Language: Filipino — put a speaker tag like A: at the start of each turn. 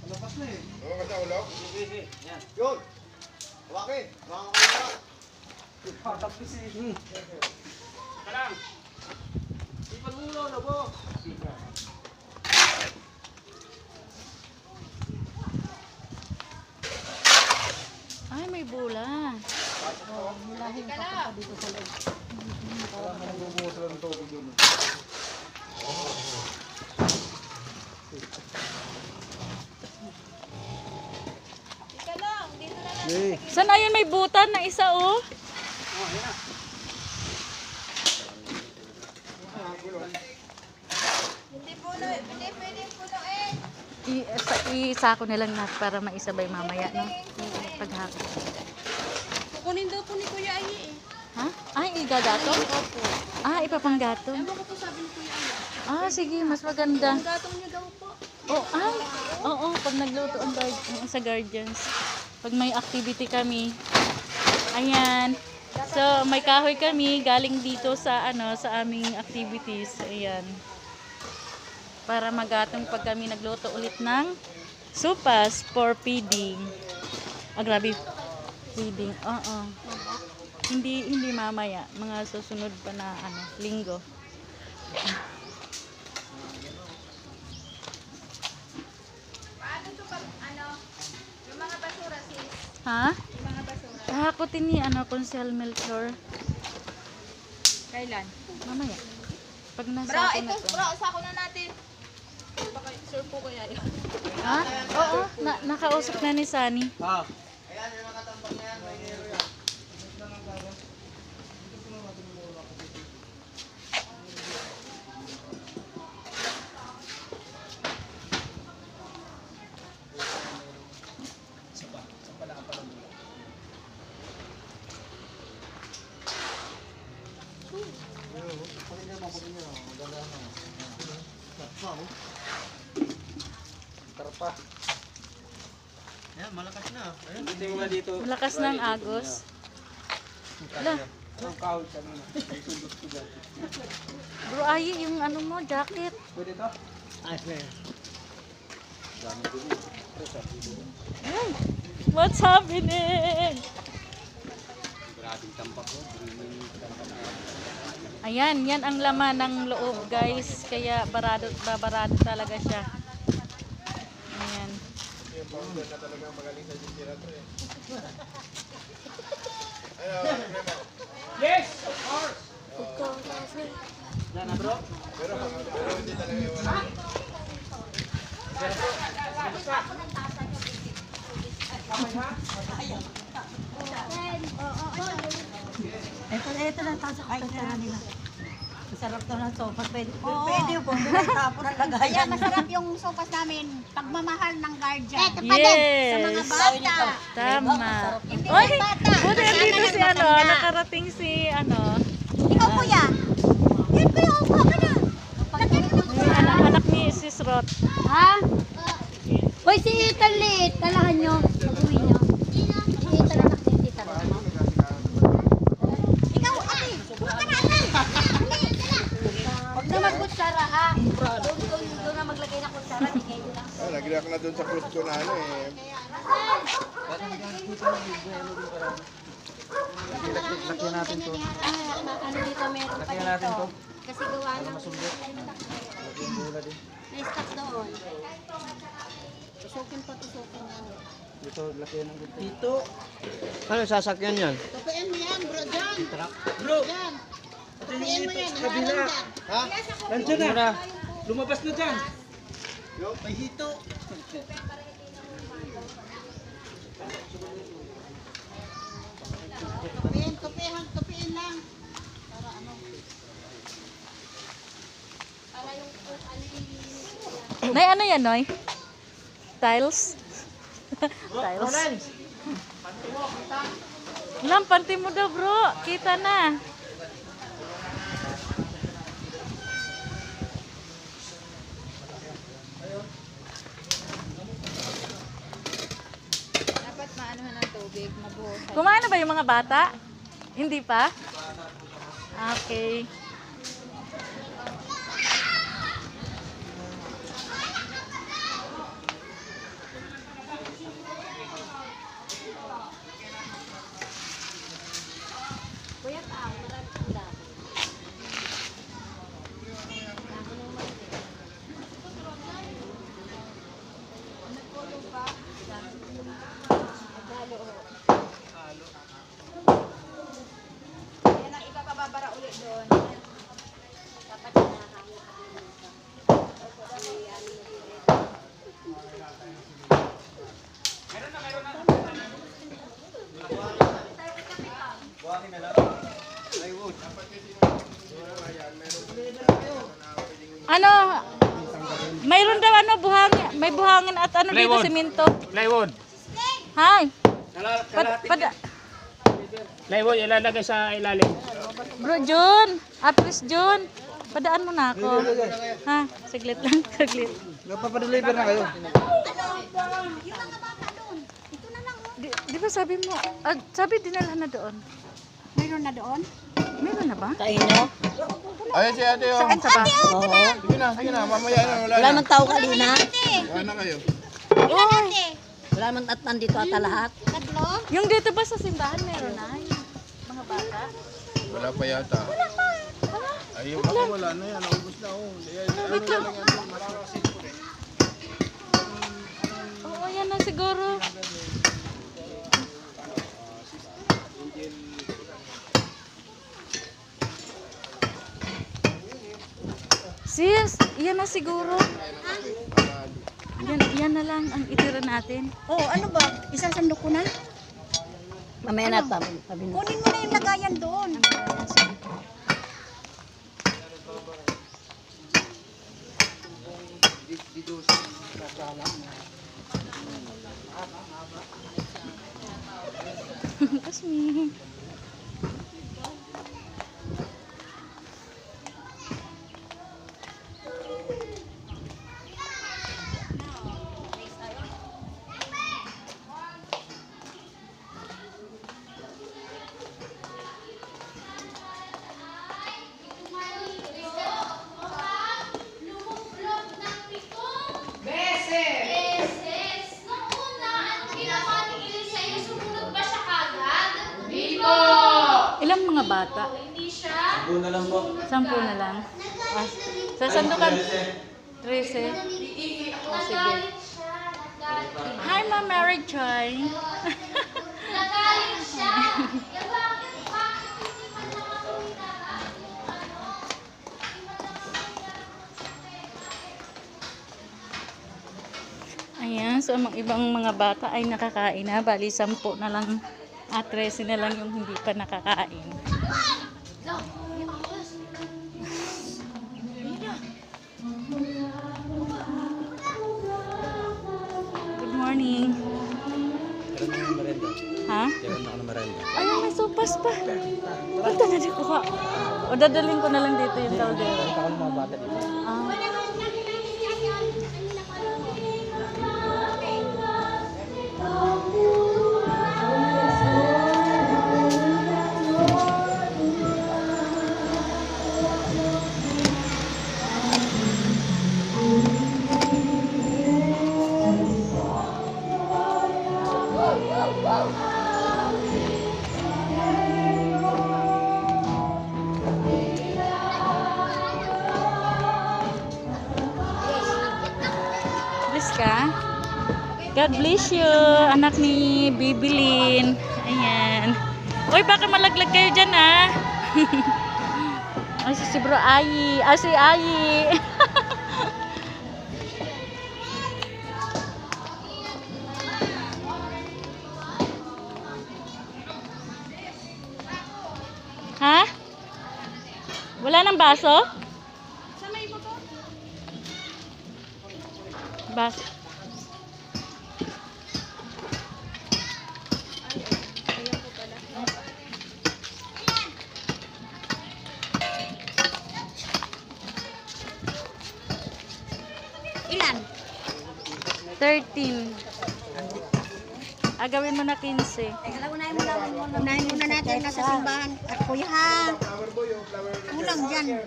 A: Lapas na eh.
B: Oo, kasi ulog.
A: Sige. Yan.
B: Yun. Hawakin. Hawakan ko yung
A: Tapos eh. Karang. Ipan mo ulo, labo.
C: Ay, may bula.
D: Hilahin pa pa dito sa loob.
A: Parang nagbubuhos lang ng tubig yun.
D: Ika lang, dito na lang.
C: Saan ayun may butan na isa oh?
A: Oh, yan na.
D: Hindi pwedeng punuin.
C: Isako na lang natin para maisabay mamaya, no? Paghakot.
D: Kukunin daw po ni Kuya Ayi eh.
C: Ha? Ay, igagatong?
D: Opo.
C: Ah, ipapanggatong.
D: Ewan ko po sabi ni Kuya Ayi.
C: Ah, sige, mas maganda.
D: Ang gatong niya daw po.
C: Oh, ay. Oo, pag nagluto ang sa Guardians. Pag may activity kami. Ayan. So, may kahoy kami galing dito sa sa aming activities. Ayan. Para magatong pag kami nagluto ulit ng supas for feeding. Ah, grabe. Feeding. Oo. Hindi mamaya. Mga susunod pa na linggo.
D: Paano to pag yung mga basura sis?
C: Ha?
D: Yung mga basura.
C: Hahakutin ni Consel Melchor.
D: Kailan?
C: Mamaya. Pag nasa
D: Bro,
C: ako
D: ito
C: na to.
D: bro, sako na natin. Baka sure po Kuya Ayi.
C: Ha? Oo. Nakausap na ni Sunny.
A: Ha?
B: Ayan, yung nakatampag na yan. May hero yan.
A: Tarpa.
B: Ayan, malakas na. Ayan.
A: Dito yung nga dito.
C: Malakas ng agos. Ala,
A: Ang kahoy kanina. May sundot ko dyan.
C: bro, Ayi, yung mo, jacket.
A: Pwede to?
B: Ayos na yan.
A: Dami ko rin.
C: Ay, what's happening?
A: Grabing tampak ko.
C: Ayan, yan ang laman ng loob, guys. Kaya babarado talaga siya. Ayan.
B: Yung founder na talagang magaling sa sisira to eh. Ano, problema?
A: Yes! Of course! Yan na bro?
B: Pero hindi talaga yung wala.
E: Ito lang tayo sa kanya nila. Masarap to ng sopas. Pwede po. Tapos ang lagayan.
F: Kaya masarap yung sopas namin. Pagmamahal ng guardian.
C: Yes.
F: Sa mga bata.
C: Tama.
F: Hindi
C: Oy,
F: yung bata.
C: buti
F: Kaya
C: andito
F: na
C: si
F: matanda.
C: nakarating si
F: Ikaw kuya. Yan kuya, upo ka na.
C: anak ni Sis Roth.
F: Ha? Hoy, si Ethan Lit. Talahan nyo. Pag-uwi nyo. Si Ethan anak ni Tita Roth mo. Ikaw, ate. Upo ka na, ate. Huwag na magkutsara, ha? Doon na maglagay ng kutsara. Tigay nyo lang.
B: Ah, nag-react na dun sa cruise ko na eh.
A: Laki natin to.
F: Ano dito, meron pa
A: Laki natin to.
F: dito. Kasi gawa ng
A: Bula din.
F: na-stock doon. Tusukin pa, tusukin na.
A: Dito, laki ng gusto. Dito. Ano, sasakyan yan?
F: Tupiin mo yan, bro, dyan.
A: Bro!
F: Yan. Tupiin mo yan,
A: Kabila.
F: hawakan dyan.
B: Ha?
A: Nandiyan na. Lumabas na dyan. May hito.
F: Tupiin lang.
C: Nay, ano yan, Noy? Tiles? Tiles. Panty mo daw, bro. Kita na.
D: Dapat maanuhan ng tubig, mabuhay.
C: Kumain na ba yung mga bata? Hindi pa? Okay.
D: Yan ang ipapababara ulit doon.
F: Dapat hinahanap.
A: Buhangin na lang. Plywood.
C: Ano? Mayroon daw ano, buhangin. May buhangin at ano dito, simento.
G: Plywood.
C: Hi.
A: Kalahati.
G: Plywood ilalagay sa ilalim.
C: Bro Jun. Apris Jun. Padaan mo na ako. Ha? Saglit lang. Saglit.
A: Nagpapadeliver na kayo.
C: Di ba sabi mo, sabi dinala na doon.
D: Mayroon na doon?
C: Meron na ba?
E: Taino.
B: Ayun si ate oh.
C: Saan sa ba?
E: Oo.
B: Sige na, mamaya na, wala
E: Wala
B: na.
E: man tao kanina.
B: Wala na kayo.
E: Wala man at nandito ata lahat.
C: Yung dito ba sa simbahan meron na? Yung mga bata?
B: Wala pa yata. Ayun, ako wala na yan, naubos na oh.
C: Wait lang. Oo, yan na siguro. Sis, yan na siguro. Yan na lang ang itira natin.
D: Oh, ano ba? Isasandok ko na?
E: Mamaya na tabi na.
D: Kunin mo na yung lagayan doon.
C: That's me.
H: Beses! Nung una, ang ginawa ni Eliseo, sumunod ba siya kagad? Bibo!
C: Ilang mga bata?
H: Hindi siya.
A: Buo na lang po.
C: 10 na lang. Sa sandukan, 13.
H: Nagalit siya. Nagalit.
C: Hi, Ma'am Mary Joy.
H: Nagalit siya. Eh, bakit hindi man nakakita ka?
C: Ayan, so ang ibang mga bata ay nakakain na. Bali, 10 na lang at 13 na lang yung hindi pa nakakain. Good morning. Ha? Ayun, may sopas pa. Punta na di ko ka. O dadalhin ko na lang dito yung kaldero. Ah. Bless ka. God bless you, anak ni Bibilin. Ayan. Uy, baka malaglag kayo dyan, ha? Ay, si Bro Ayi. Ah, si Ayi. Ha? Wala nang baso? Baso.
D: Ilan?
C: 13. Gawin mo na 15.
D: Teka lang, unahin muna natin nasa simbahan. At kuya ha. Kulang dyan.